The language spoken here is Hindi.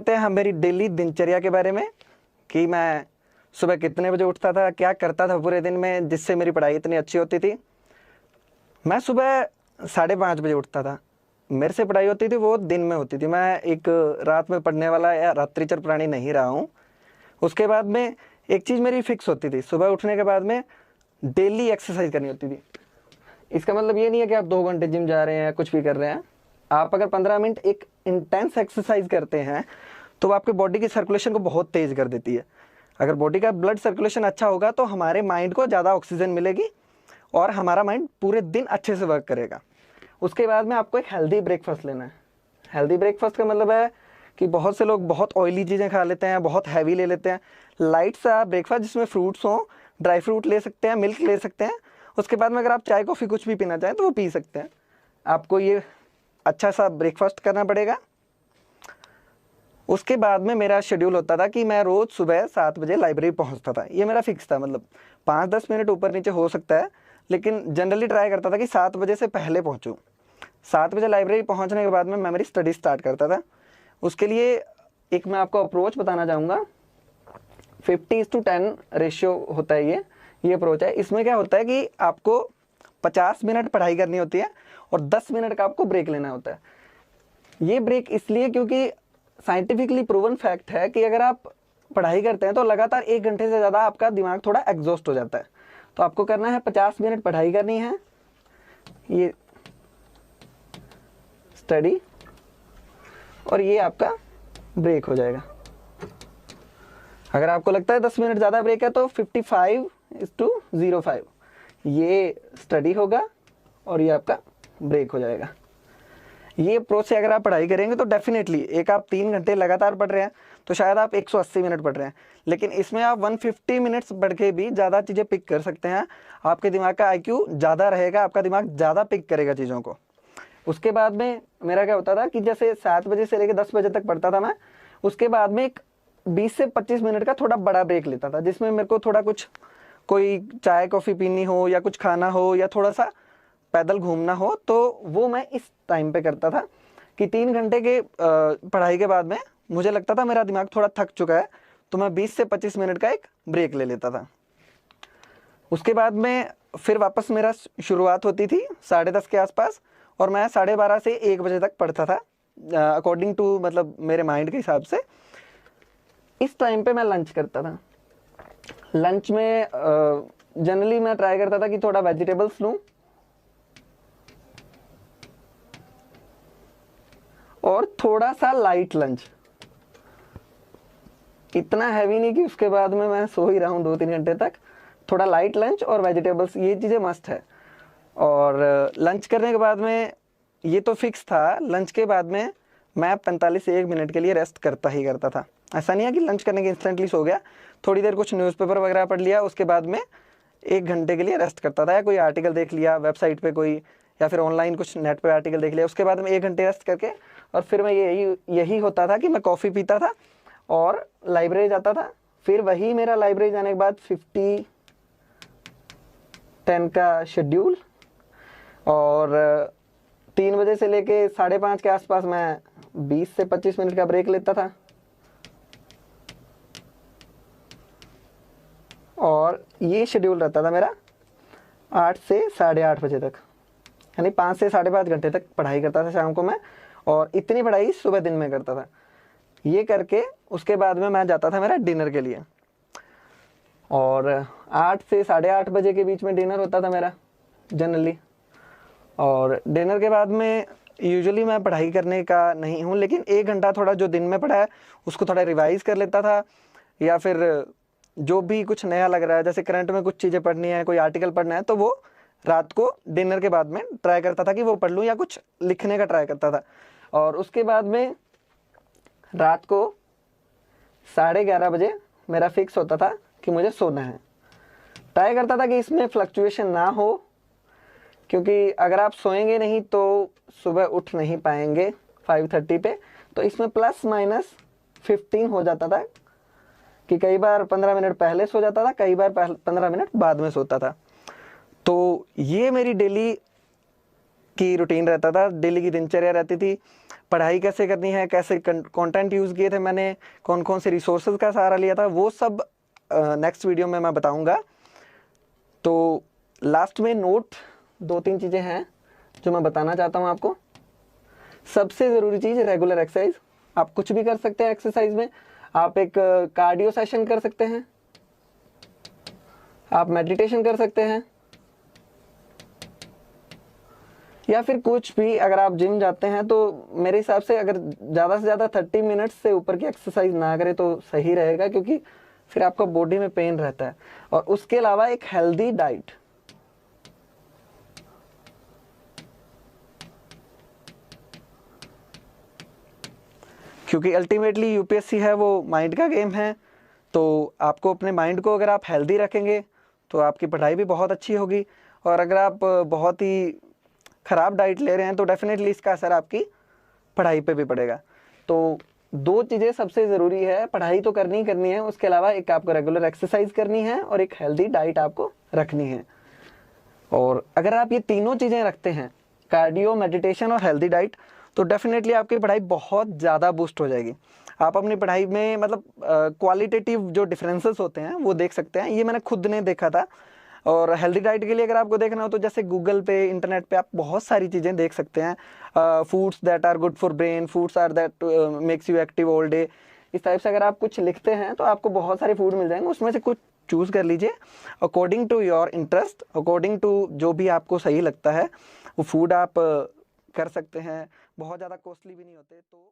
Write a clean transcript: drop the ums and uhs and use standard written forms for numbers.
हैं हम मेरी डेली दिनचर्या के बारे में कि मैं सुबह कितने बजे उठता था, क्या करता था पूरे दिन में जिससे मेरी पढ़ाई इतनी अच्छी होती थी। मैं सुबह 5:30 बजे उठता था। मेरे से पढ़ाई होती थी वो दिन में होती थी। मैं एक रात में पढ़ने वाला या रात्रिचर प्राणी नहीं रहा हूँ। उसके बाद में एक चीज़ मेरी फिक्स होती थी, सुबह उठने के बाद में डेली एक्सरसाइज करनी होती थी। इसका मतलब ये नहीं है कि आप 2 घंटे जिम जा रहे हैं या कुछ भी कर रहे हैं। आप अगर 15 मिनट एक इंटेंस एक्सरसाइज करते हैं तो वो आपके बॉडी की सर्कुलेशन को बहुत तेज़ कर देती है। अगर बॉडी का ब्लड सर्कुलेशन अच्छा होगा तो हमारे माइंड को ज़्यादा ऑक्सीजन मिलेगी और हमारा माइंड पूरे दिन अच्छे से वर्क करेगा। उसके बाद में आपको एक हेल्दी ब्रेकफास्ट लेना है। हेल्दी ब्रेकफास्ट का मतलब है कि बहुत से लोग बहुत ऑयली चीज़ें खा लेते हैं, बहुत हैवी ले लेते हैं। लाइट सा ब्रेकफास्ट जिसमें फ्रूट्स हों, ड्राई फ्रूट ले सकते हैं, मिल्क ले सकते हैं। उसके बाद में अगर आप चाय कॉफ़ी कुछ भी पीना चाहें तो वो पी सकते हैं। आपको ये अच्छा सा ब्रेकफास्ट करना पड़ेगा। उसके बाद में मेरा शेड्यूल होता था कि मैं रोज़ सुबह 7 बजे लाइब्रेरी पहुंचता था। ये मेरा फिक्स था, मतलब 5-10 मिनट ऊपर नीचे हो सकता है, लेकिन जनरली ट्राई करता था कि 7 बजे से पहले पहुंचूं। 7 बजे लाइब्रेरी पहुंचने के बाद में मैं मेरी स्टडी स्टार्ट करता था। उसके लिए एक मैं आपको अप्रोच बताना चाहूँगा। 50:10 रेशियो होता है ये अप्रोच है। इसमें क्या होता है कि आपको 50 मिनट पढ़ाई करनी होती है और 10 मिनट का आपको ब्रेक लेना होता है। ये ब्रेक इसलिए क्योंकि साइंटिफिकली प्रूवन फैक्ट है कि अगर आप पढ़ाई करते हैं तो लगातार 1 घंटे से ज़्यादा आपका दिमाग थोड़ा एग्जॉस्ट हो जाता है। तो आपको करना है 50 मिनट पढ़ाई करनी है, ये स्टडी, और ये आपका ब्रेक हो जाएगा। अगर आपको लगता है 10 मिनट ज़्यादा ब्रेक है तो 55:05 ये स्टडी होगा और ये आपका ब्रेक हो जाएगा। ये अप्रोच से अगर आप पढ़ाई करेंगे तो डेफिनेटली एक आप 3 घंटे लगातार पढ़ रहे हैं तो शायद आप 180 मिनट पढ़ रहे हैं, लेकिन इसमें आप 150 मिनट्स पढ़ के भी ज़्यादा चीज़ें पिक कर सकते हैं। आपके दिमाग का IQ ज़्यादा रहेगा, आपका दिमाग ज़्यादा पिक करेगा चीज़ों को। उसके बाद में मेरा क्या होता था कि जैसे 7 बजे से लेकर 10 बजे तक पढ़ता था मैं। उसके बाद में एक 20 से 25 मिनट का थोड़ा बड़ा ब्रेक लेता था, जिसमें मेरे को थोड़ा कुछ कोई चाय कॉफ़ी पीनी हो या कुछ खाना हो या थोड़ा सा पैदल घूमना हो, तो वो मैं इस टाइम पे करता था कि 3 घंटे के पढ़ाई के बाद में मुझे लगता था मेरा दिमाग थोड़ा थक चुका है, तो मैं 20 से 25 मिनट का एक ब्रेक ले लेता था। उसके बाद में फिर वापस मेरा शुरुआत होती थी 10:30 के आसपास और मैं 12:30 से 1 बजे तक पढ़ता था, अकॉर्डिंग टू मतलब मेरे माइंड के हिसाब से। इस टाइम पे मैं लंच करता था। लंच में जनरली मैं ट्राई करता था कि थोड़ा वेजिटेबल्स लूँ और थोड़ा सा लाइट लंच, इतना हैवी नहीं कि उसके बाद में मैं सो ही रहा हूँ 2-3 घंटे तक। थोड़ा लाइट लंच और वेजिटेबल्स, ये चीज़ें मस्ट है। और लंच करने के बाद में ये तो फिक्स था, लंच के बाद में मैं 45 से 1 मिनट के लिए रेस्ट करता ही करता था। ऐसा नहीं है कि लंच करने के इंस्टेंटली सो गया, थोड़ी देर कुछ न्यूज़पेपर वगैरह पढ़ लिया, उसके बाद में 1 घंटे के लिए रेस्ट करता था, या कोई आर्टिकल देख लिया वेबसाइट पे कोई, या फिर ऑनलाइन कुछ नेट पे आर्टिकल देख लिया। उसके बाद में 1 घंटे रेस्ट करके और फिर मैं यही होता था कि मैं कॉफ़ी पीता था और लाइब्रेरी जाता था। फिर वही मेरा लाइब्रेरी जाने के बाद 50:10 का शेड्यूल, और 3 बजे से लेके 5:30 के आसपास मैं 20 से 25 मिनट का ब्रेक लेता था, और ये शेड्यूल रहता था मेरा 8 से 8:30 बजे तक, यानी 5 से 5.5 घंटे तक पढ़ाई करता था शाम को मैं, और इतनी पढ़ाई सुबह दिन में करता था। ये करके उसके बाद में मैं जाता था मेरा डिनर के लिए, और 8 से 8:30 बजे के बीच में डिनर होता था मेरा जनरली। और डिनर के बाद में यूजुअली मैं पढ़ाई करने का नहीं हूँ, लेकिन 1 घंटा थोड़ा जो दिन में पढ़ा है उसको थोड़ा रिवाइज़ कर लेता था, या फिर जो भी कुछ नया लग रहा है, जैसे करंट में कुछ चीज़ें पढ़नी है, कोई आर्टिकल पढ़ना है, तो वो रात को डिनर के बाद में ट्राई करता था कि वो पढ़ लूँ, या कुछ लिखने का ट्राई करता था। और उसके बाद में रात को 11:30 बजे मेरा फिक्स होता था कि मुझे सोना है। ट्राई करता था कि इसमें फ्लक्चुएशन ना हो, क्योंकि अगर आप सोएंगे नहीं तो सुबह उठ नहीं पाएंगे 5:30 पे, तो इसमें ±15 हो जाता था कि कई बार 15 मिनट पहले सो जाता था, कई बार 15 मिनट बाद में सोता था। तो ये मेरी डेली की रूटीन रहता था, डेली की दिनचर्या रहती थी। पढ़ाई कैसे करनी है, कैसे कंटेंट यूज़ किए थे मैंने, कौन कौन से रिसोर्सेज का सहारा लिया था, वो सब नेक्स्ट वीडियो में मैं बताऊंगा। तो लास्ट में नोट 2-3 चीज़ें हैं जो मैं बताना चाहता हूँ आपको। सबसे ज़रूरी चीज़ रेगुलर एक्सरसाइज। आप कुछ भी कर सकते हैं एक्सरसाइज में। आप एक कार्डियो सेशन कर सकते हैं, आप मेडिटेशन कर सकते हैं, या फिर कुछ भी। अगर आप जिम जाते हैं तो मेरे हिसाब से अगर ज़्यादा से ज़्यादा 30 मिनट्स से ऊपर की एक्सरसाइज ना करें तो सही रहेगा, क्योंकि फिर आपका बॉडी में पेन रहता है। और उसके अलावा एक हेल्दी डाइट। क्योंकि अल्टीमेटली यूपीएससी है वो माइंड का गेम है, तो आपको अपने माइंड को अगर आप हेल्दी रखेंगे तो आपकी पढ़ाई भी बहुत अच्छी होगी। और अगर आप बहुत ही ख़राब डाइट ले रहे हैं तो डेफिनेटली इसका असर आपकी पढ़ाई पे भी पड़ेगा। तो 2 चीज़ें सबसे ज़रूरी है, पढ़ाई तो करनी ही करनी है, उसके अलावा एक आपको रेगुलर एक्सरसाइज करनी है और एक हेल्दी डाइट आपको रखनी है। और अगर आप ये तीनों चीज़ें रखते हैं, कार्डियो, मेडिटेशन और हेल्दी डाइट, तो डेफिनेटली आपकी पढ़ाई बहुत ज़्यादा बूस्ट हो जाएगी। आप अपनी पढ़ाई में मतलब क्वालिटेटिव जो डिफरेंसेस होते हैं वो देख सकते हैं। ये मैंने खुद ने देखा था। और हेल्दी डाइट के लिए अगर आपको देखना हो तो जैसे गूगल पे, इंटरनेट पे आप बहुत सारी चीज़ें देख सकते हैं। Foods that are good for brain, foods are that makes you active all day. इस टाइप से अगर आप कुछ लिखते हैं तो आपको बहुत सारे फूड मिल जाएंगे, उसमें से कुछ चूज़ कर लीजिए according to your interest, according to जो भी आपको सही लगता है वो फूड आप कर सकते हैं। बहुत ज़्यादा कॉस्टली भी नहीं होते। तो